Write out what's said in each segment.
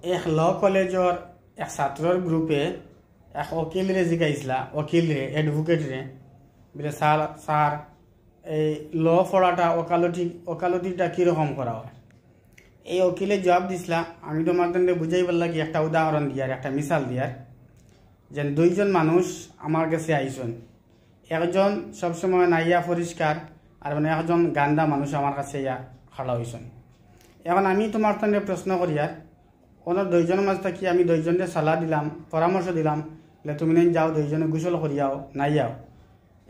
এক ল কলেজর এক ছাত্রর গ্রুপে এক ওকিল রে জিগাইছিলা, ওকিল রে, এডভোকেট রে, বলে স্যার স্যার এই ল পড়াটা ওকালতিটা কীরকম করা হয়। এই ওকিলে জবাব দিছিলা, আমি তোমার বুঝাইবার লাগি একটা উদাহরণ দিয়ার, একটা মিসাল দিয়ার, যে দুইজন মানুষ আমার কাছে আইসন, একজন সবসময় নাইয়া পরিষ্কার আর মানে একজন গান্দা মানুষ আমার কাছে ইয়া খাড়া হয়েছেন। এখন আমি তোমার সঙ্গে প্রশ্ন করিয়ার, ওনার দুইজনের মাঝে থাকি আমি দুইজনকে সালাহ দিলাম, পরামর্শ দিলাম, বলে তুমি নেই যাও দুইজনে গোসল করিয়াও নাই যাও।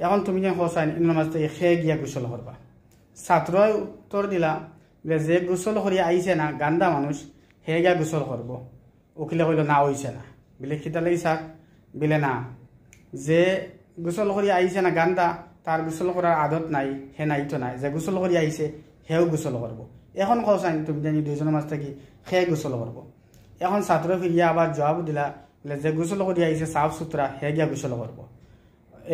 এখন তুমি যে হোসাইন এনার মাঝে থেকে খেয়ে গিয়া গোসল করবা। ছাত্র উত্তর দিলা, বলে যে গোসল করিয়া আইছে না গান্দা মানুষ, হে গিয়া গোসল করব। উকিলে কইল না হইছে না। বলে খিতা লাগি স্যার? বলে না, যে গোসল করিয়া আইছে না গান্দা, তার গোসল করার আদত নাই, হে নাই তো নাই, যে গোসল করিয়া আইছে হেও গোসল করব। এখন হোসাইন তুমি জানি দুইজনের মাঝে থাকি খেয়ে গোসল করব। এখন ছাত্র ফিরিয়া আবার জবাব দিলা, বলে যে গোসল করিয়া আইছে সাফ সুতরা, হে গিয়া গোসল করব।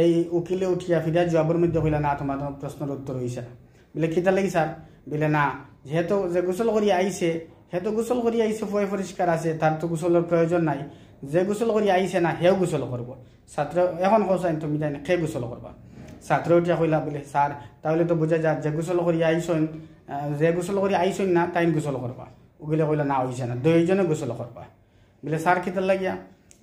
এই উকিলে উঠিয়া ফিরিয়া জবাবের মধ্যে কইলা না তোমার প্রশ্নের উত্তর হইছে না। বলে খিতা লাগি স্যার? বলে না, যেহেতু যে গোসল করিয়া আইছে হেতু গোসল করিয়া আইছে পয় পরিষ্কার আছে, তার তো গোসলের প্রয়োজন নাই, যে গোসল করিয়া আইছে না হেও গোসল করব। ছাত্র এখন হোসাইন তুমি জানি খেয়ে গোসল করবা। ছাত্র উঠিয়া কইলা, বলে স্যার তাহলে তো বোঝা যায় যে গোসল করিয়া আইসন, যে গোসল করিয়া আইসন না তাই গোসল করবা। উকিলে কইলা না হইছে না, দুইজনে গোসল করবা। বলে স্যার খিতার লাগিয়া?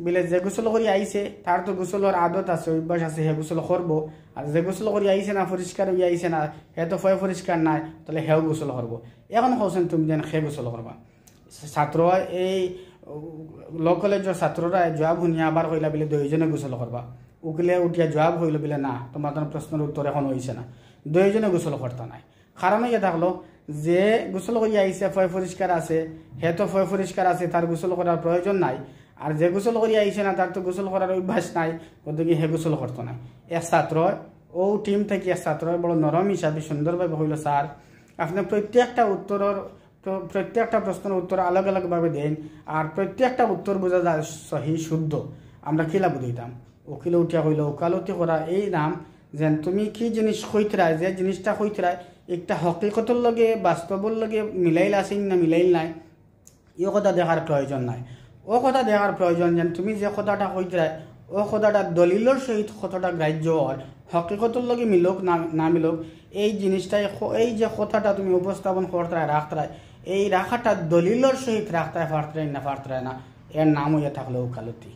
বলে যে গোসল করিয়া আইছে তার তো গোসলের আদত আছে, অভ্যাস আছে, হে গোসল করবো। আর যে গোসল করিয়া আইছে না পরিষ্কার হইয়া আইছে না, হে তো ফয় পরিষ্কার নাই, তাহলে হেও গোসল করবো। এখন হোসেন তুমি যেন খে গোসল করবা। ছাত্র এই ল কলেজের ছাত্ররা জবাব শুনিয়া আবার কইলা, বলে দুইজনে গোসল করবা। উকিলে উঠিয়া জবাব হইল, বলে না তোমার প্রশ্নের উত্তর এখন হইছে না, দুইজনে গোসল করতে নাই। কারণ ইয়ে থাকলো যে গোসল করিয়া আইছে ফয় পরিষ্কার আছে, হে তো ফয় পরিষ্কার আছে, তার গোসল করার প্রয়োজন নাই। আর যে গোসল করিয়া আইছে না তার তো গোসল করার অভ্যাস নাই, ওদিকে হে গোসল করতো না। এক ছাত্র ও টিম থেকে এক ছাত্র বড় নরম হিসাবে সুন্দরভাবে হইল, স্যার আপনি প্রত্যেকটা প্রশ্নের উত্তর আলাদা আলাদাভাবে দেন, আর প্রত্যেকটা উত্তর বোঝা যায় সহি শুদ্ধ, আমরা কিলা বুঝাইতাম। উকিলে উঠিয়া হইল, ওকালতি করা এই নাম যে তুমি কি জিনিস কইতরায়, যে জিনিসটা কইতরায় একটা হকিকতর লগে বাস্তবর লগে মিলাইল আছে না মিলাইল নাই, এই কথা দেখার প্রয়োজন নাই। ও কথা দেখার প্রয়োজন যেন তুমি যে কথাটা কইতরায় ও কথাটা দলিলের সহিত কথাটা গ্রাহ্য হয়, হকিকতর লগে মিলুক না মিলুক, এই জিনিসটাই এই যে কথাটা তুমি উপস্থাপন করতে রাখতে, এই রাখাটা দলিলের সহিত রাখতে পারতে না, এর নাম হইয়া থাকলো ওকালতি।